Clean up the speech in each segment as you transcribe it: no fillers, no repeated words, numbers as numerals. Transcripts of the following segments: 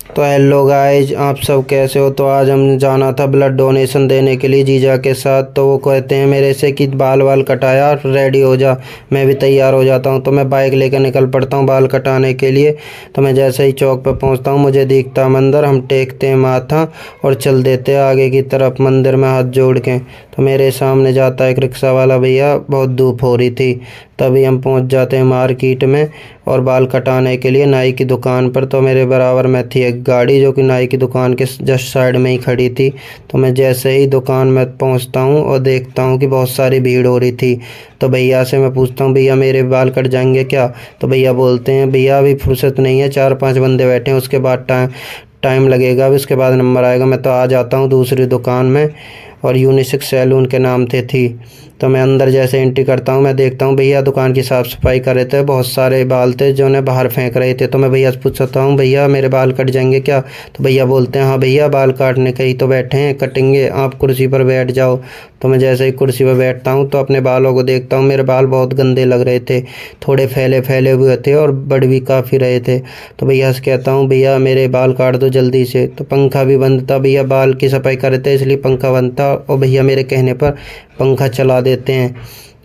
तो hello guys, आप सब कैसे हो। तो आज हम जाना था ब्लड डोनेशन देने के लिए जीजा के साथ। तो वो कहते हैं मेरे से कि बाल वाल कटाया, रेडी हो जा। मैं भी तैयार हो जाता हूँ, तो मैं बाइक लेकर निकल पड़ता हूँ बाल कटाने के लिए। तो मैं जैसे ही चौक पर पहुँचता हूँ, मुझे दिखता मंदिर। हम टेकते हैं माथा और चल देते हैं आगे की तरफ मंदिर में हाथ जोड़ के। तो मेरे सामने जाता है एक रिक्शा वाला भैया, बहुत धूप हो रही थी। तभी हम पहुंच जाते हैं मार्केट में और बाल कटाने के लिए नाई की दुकान पर। तो मेरे बराबर में थी एक गाड़ी जो कि नाई की दुकान के जस्ट साइड में ही खड़ी थी। तो मैं जैसे ही दुकान में पहुंचता हूं और देखता हूं कि बहुत सारी भीड़ हो रही थी। तो भैया से मैं पूछता हूं, भैया मेरे बाल कट जाएंगे क्या। तो भैया बोलते हैं, भैया अभी फुर्सत नहीं है, 4-5 बंदे बैठे हैं, उसके बाद टाइम लगेगा, अभी उसके बाद नंबर आएगा। मैं तो आ जाता हूँ दूसरी दुकान में, और यूनिसेक्स सैलून के नाम थी। तो मैं अंदर जैसे एंट्री करता हूँ, मैं देखता हूँ भैया दुकान की साफ़ सफाई कर रहे थे। बहुत सारे बाल थे जो उन्हें बाहर फेंक रहे थे। तो मैं भैया से पूछता हूँ, भैया मेरे बाल कट जाएंगे क्या। तो भैया बोलते हैं, हाँ भैया बाल काटने के ही तो बैठे हैं, कटेंगे, आप कुर्सी पर बैठ जाओ। तो मैं जैसे ही कुर्सी पर बैठता हूँ तो अपने बालों को देखता हूँ। मेरे बाल बहुत गंदे लग रहे थे, थोड़े फैले फैले हुए थे और बढ़ भी काफ़ी रहे थे। तो भैया से कहता हूँ, भैया मेरे बाल काट दो जल्दी से। तो पंखा भी बंद था, भैया बाल की सफाई कर रहे थे इसलिए पंखा बंद था। और भैया मेरे कहने पर पंखा चला देते हैं,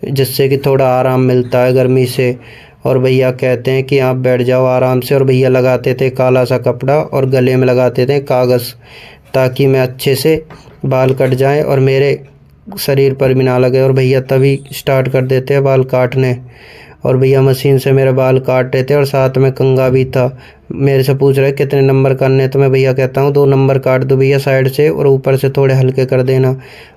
जिससे कि थोड़ा आराम मिलता है गर्मी से। और भैया कहते हैं कि आप बैठ जाओ आराम से। और भैया लगाते थे काला सा कपड़ा और गले में लगाते थे कागज़, ताकि मैं अच्छे से बाल कट जाएं और मेरे शरीर पर भी ना लगे। और भैया तभी स्टार्ट कर देते हैं बाल काटने। और भैया मशीन से मेरे बाल काट रहे थे और साथ में कंघा भी था। मेरे से पूछ रहे कितने नंबर करने। तो मैं भैया कहता हूँ 2 नंबर काट दो भैया साइड से, और ऊपर से थोड़े हल्के कर देना।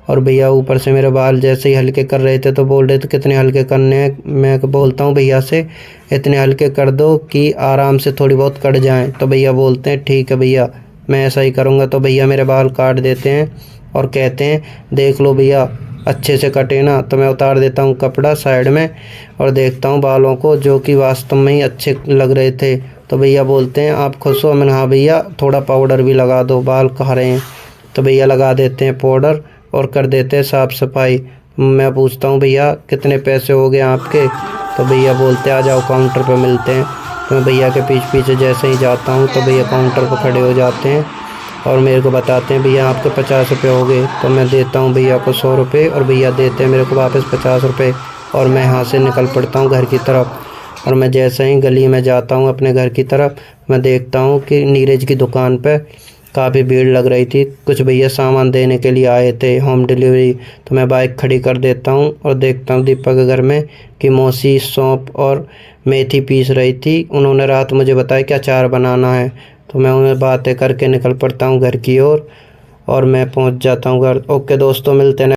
और भैया ऊपर से मेरे बाल जैसे ही हल्के कर रहे थे तो बोल रहे थे कितने हल्के करने हैं। मैं बोलता हूँ भैया से इतने हल्के कर दो कि आराम से थोड़ी बहुत कट जाएँ। तो भैया बोलते हैं ठीक है भैया, मैं ऐसा ही करूँगा। तो भैया मेरे बाल काट देते हैं और कहते हैं देख लो भैया अच्छे से कटे ना। तो मैं उतार देता हूँ कपड़ा साइड में और देखता हूँ बालों को, जो कि वास्तव में ही अच्छे लग रहे थे। तो भैया बोलते हैं आप खुश हो। मैंने हाँ भैया थोड़ा पाउडर भी लगा दो, बाल कह रहे हैं। तो भैया लगा देते हैं पाउडर और कर देते हैं साफ़ सफाई। मैं पूछता हूँ भैया कितने पैसे हो गए आपके। तो भैया बोलते आ जाओ काउंटर पर मिलते हैं। तो मैं भैया के पीछे पीछे जैसे ही जाता हूँ तो भैया काउंटर पर खड़े हो जाते हैं और मेरे को बताते हैं भैया आपके 50 रुपये हो गए। तो मैं देता हूँ भैया को 100 रुपये और भैया देते हैं मेरे को वापस 50 रुपये। और मैं यहाँ से निकल पड़ता हूँ घर की तरफ। और मैं जैसे ही गली में जाता हूँ अपने घर की तरफ, मैं देखता हूँ कि नीरज की दुकान पे काफ़ी भीड़ लग रही थी। कुछ भैया सामान देने के लिए आए थे, होम डिलीवरी। तो मैं बाइक खड़ी कर देता हूँ और देखता हूँ दीपक के घर में कि मौसी सौंफ और मेथी पीस रही थी। उन्होंने रात मुझे बताया कि अचार बनाना है। तो मैं उन्हें बातें करके निकल पड़ता हूँ घर की ओर और मैं पहुँच जाता हूँ घर। ओके दोस्तों, मिलते हैं।